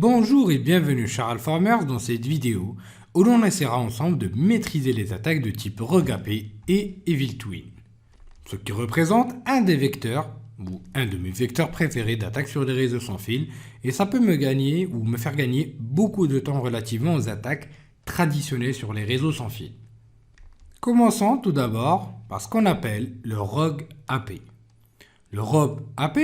Bonjour et bienvenue chez Alpharmers dans cette vidéo où l'on essaiera ensemble de maîtriser les attaques de type Rogue AP et Evil Twin. Ce qui représente un des vecteurs, ou un de mes vecteurs préférés d'attaque sur les réseaux sans fil, et ça peut me faire gagner beaucoup de temps relativement aux attaques traditionnelles sur les réseaux sans fil. Commençons tout d'abord par ce qu'on appelle le Rogue AP. Le Rogue AP,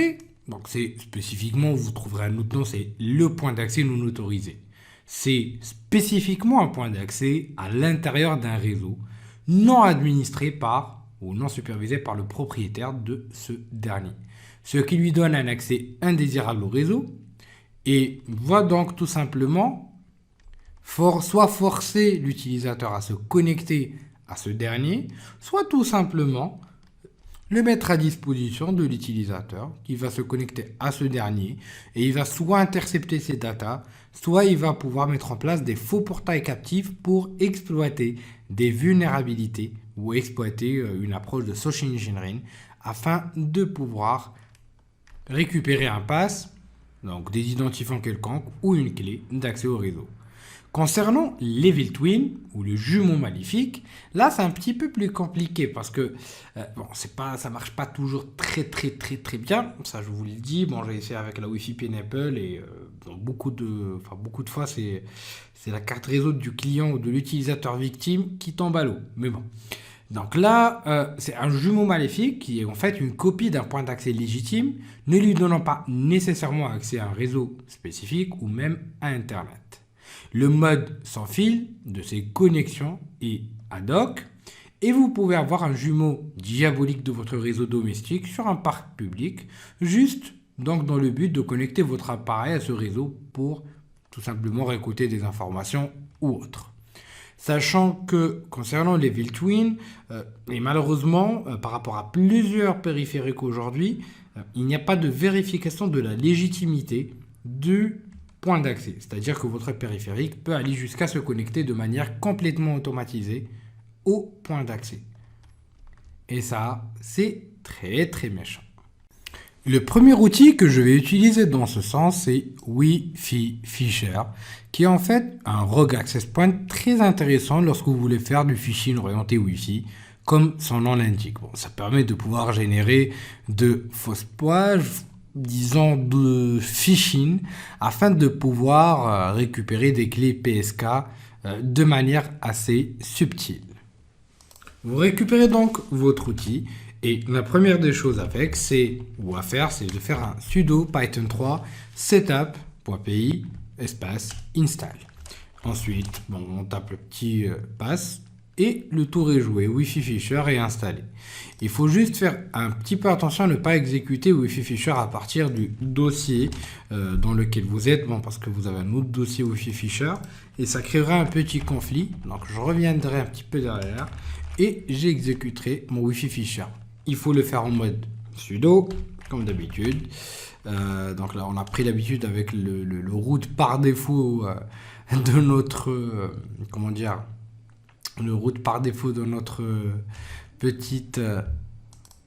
donc c'est spécifiquement, vous trouverez un autre nom, c'est le point d'accès non autorisé. C'est spécifiquement un point d'accès à l'intérieur d'un réseau non administré par ou non supervisé par le propriétaire de ce dernier. Ce qui lui donne un accès indésirable au réseau et va donc tout simplement soit forcer l'utilisateur à se connecter à ce dernier, soit tout simplement le mettre à disposition de l'utilisateur qui va se connecter à ce dernier et il va soit intercepter ses datas, soit il va pouvoir mettre en place des faux portails captifs pour exploiter des vulnérabilités ou exploiter une approche de social engineering afin de pouvoir récupérer un pass, donc des identifiants quelconques ou une clé d'accès au réseau. Concernant l'Evil Twin, ou le jumeau maléfique, là c'est un petit peu plus compliqué parce que ça marche pas toujours très bien, ça je vous le dis. Bon, j'ai essayé avec la Wi-Fi Pineapple et beaucoup de fois c'est la carte réseau du client ou de l'utilisateur victime qui tombe à l'eau. Mais bon, donc là c'est un jumeau maléfique qui est en fait une copie d'un point d'accès légitime, ne lui donnant pas nécessairement accès à un réseau spécifique ou même à Internet. Le mode sans fil de ces connexions est ad hoc et vous pouvez avoir un jumeau diabolique de votre réseau domestique sur un parc public, juste donc dans le but de connecter votre appareil à ce réseau pour tout simplement récolter des informations ou autre. Sachant que concernant les Evil Twin, et malheureusement par rapport à plusieurs périphériques aujourd'hui, il n'y a pas de vérification de la légitimité du point d'accès, c'est-à-dire que votre périphérique peut aller jusqu'à se connecter de manière complètement automatisée au point d'accès. Et ça, c'est très méchant. Le premier outil que je vais utiliser dans ce sens, c'est Wi-Fi Fisher, qui est en fait un Rogue Access Point très intéressant lorsque vous voulez faire du phishing orienté Wi-Fi, comme son nom l'indique. Bon, ça permet de pouvoir générer de fausses pages, disons de phishing, afin de pouvoir récupérer des clés PSK de manière assez subtile. Vous récupérez donc votre outil et la première des choses à faire, c'est de faire un sudo python 3 setup.py espace install. Ensuite, on tape le petit pass et le tour est joué, Wi-Fi Fisher est installé. Il faut juste faire un petit peu attention à ne pas exécuter Wi-Fi Fisher à partir du dossier dans lequel vous êtes, parce que vous avez un autre dossier Wi-Fi Fisher et ça créera un petit conflit. Donc je reviendrai un petit peu derrière et j'exécuterai mon Wi-Fi Fisher. Il faut le faire en mode sudo, comme d'habitude. Donc là, on a pris l'habitude avec le root par défaut de notre... le route par défaut de notre petite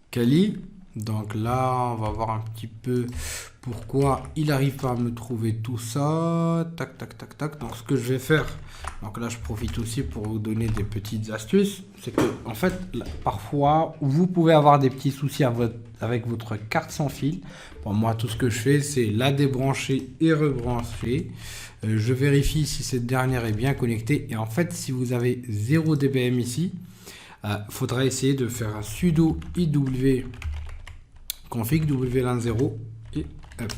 Kali. Donc là, on va voir un petit peu pourquoi il n'arrive pas à me trouver tout ça. Tac. Donc ce que je vais faire, donc là je profite aussi pour vous donner des petites astuces. C'est que en fait, là, parfois, vous pouvez avoir des petits soucis avec votre carte sans fil. Bon, moi, tout ce que je fais, c'est la débrancher et rebrancher. Je vérifie si cette dernière est bien connectée. Et en fait, si vous avez 0 dBm ici, faudra essayer de faire un sudo iw config wlan 0 et up.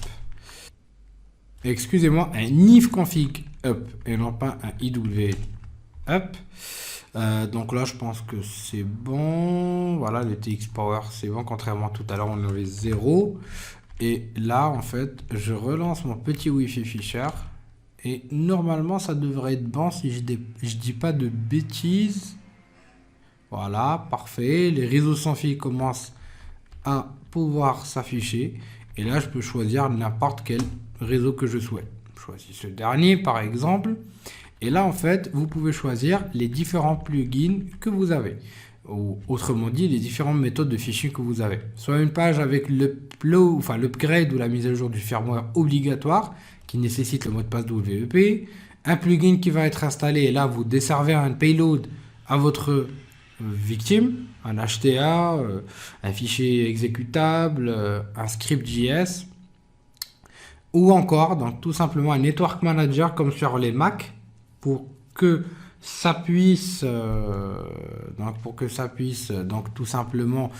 Excusez-moi, un if config up et non pas un iw up. Donc là, je pense que c'est bon. Voilà, le TX Power, c'est bon. Contrairement à tout à l'heure, on avait 0. Et là, en fait, je relance mon petit Wi-Fi Fisher. Et normalement, ça devrait être bon si je dis pas de bêtises. Voilà, parfait. Les réseaux sans fil commencent à pouvoir s'afficher. Et là, je peux choisir n'importe quel réseau que je souhaite. Je choisis ce dernier, par exemple. Et là, en fait, vous pouvez choisir les différents plugins que vous avez. ou autrement dit les différentes méthodes de phishing que vous avez. Soit une page avec l'upgrade ou la mise à jour du firmware obligatoire qui nécessite le mot de passe WEP, un plugin qui va être installé et là vous desservez un payload à votre victime, un HTA, un fichier exécutable, un script JS, ou encore donc tout simplement un network manager comme sur les Mac pour que ça puisse donc tout simplement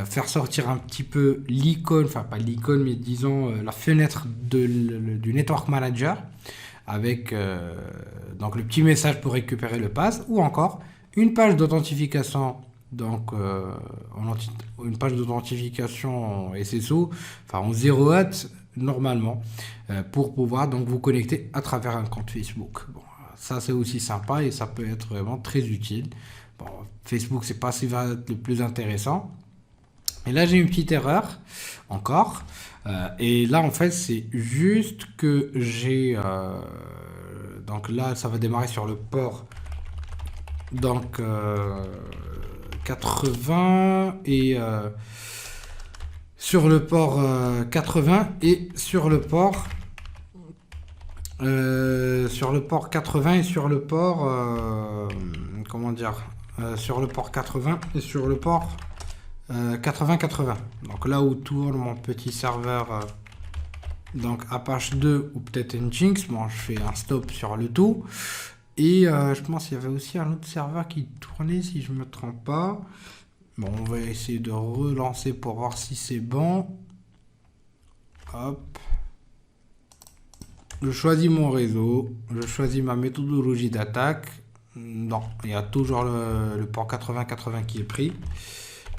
faire sortir un petit peu l'icône, enfin pas l'icône mais disons la fenêtre du network manager avec donc le petit message pour récupérer le pass, ou encore une page d'authentification, donc une page d'authentification en SSO, enfin en 0 hot normalement, pour pouvoir donc vous connecter à travers un compte Facebook. Bon, ça c'est aussi sympa et ça peut être vraiment très utile. Bon, Facebook c'est pas ce qui va être le plus intéressant. Et là j'ai une petite erreur encore. Et là en fait c'est juste que j'ai donc là ça va démarrer sur le port donc 80 et sur le port 80 et sur le port 80 et sur le port comment dire sur le port 80 et sur le port 80. Donc là où tourne mon petit serveur donc Apache 2 ou peut-être Nginx, bon je fais un stop sur le tout. Et je pense qu'il y avait aussi un autre serveur qui tournait si je me trompe pas. Bon, on va essayer de relancer pour voir si c'est bon. Hop. Je choisis mon réseau, je choisis ma méthodologie d'attaque. Non, il y a toujours le port 80 qui est pris.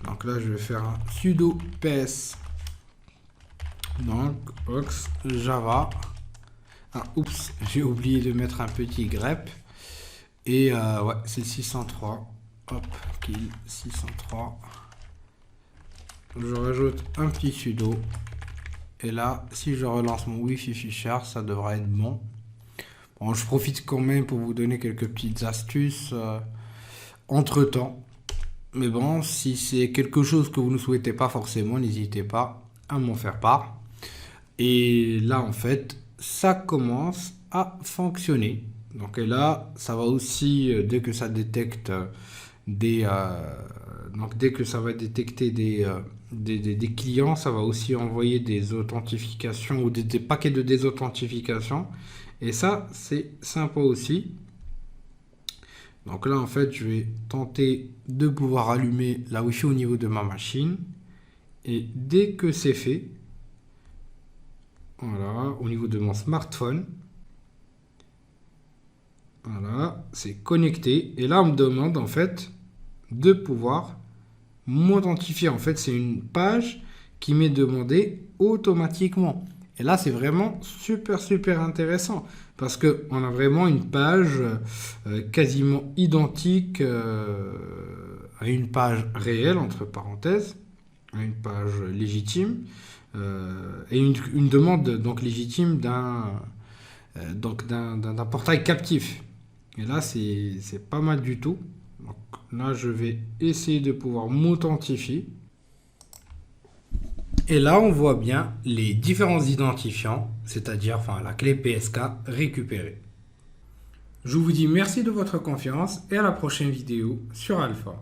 Donc là, je vais faire un sudo ps. Donc, ox java. Ah, oups, j'ai oublié de mettre un petit grep. Et ouais, c'est 603. Hop, kill 603. Je rajoute un petit sudo. Et là, si je relance mon Wi-Fi Fisher, ça devrait être bon. Bon, je profite quand même pour vous donner quelques petites astuces entre temps. Mais bon, si c'est quelque chose que vous ne souhaitez pas forcément, n'hésitez pas à m'en faire part. Et là, en fait, ça commence à fonctionner. Donc et là, ça va aussi, dès que ça détecte donc dès que ça va détecter des clients, ça va aussi envoyer des authentifications ou des paquets de désauthentification. Et ça, c'est sympa aussi. Donc là, en fait, je vais tenter de pouvoir allumer la Wi-Fi au niveau de ma machine. Et dès que c'est fait, voilà, au niveau de mon smartphone, voilà, c'est connecté. Et là, on me demande en fait de pouvoir m'identifier. En fait, c'est une page qui m'est demandée automatiquement. Et là, c'est vraiment super intéressant parce que on a vraiment une page quasiment identique à une page réelle, entre parenthèses, à une page légitime et une demande donc légitime d'un portail captif. Et là, c'est pas mal du tout. Donc là, je vais essayer de pouvoir m'authentifier. Et là, on voit bien les différents identifiants, c'est-à-dire la clé PSK récupérée. Je vous dis merci de votre confiance et à la prochaine vidéo sur Alpha.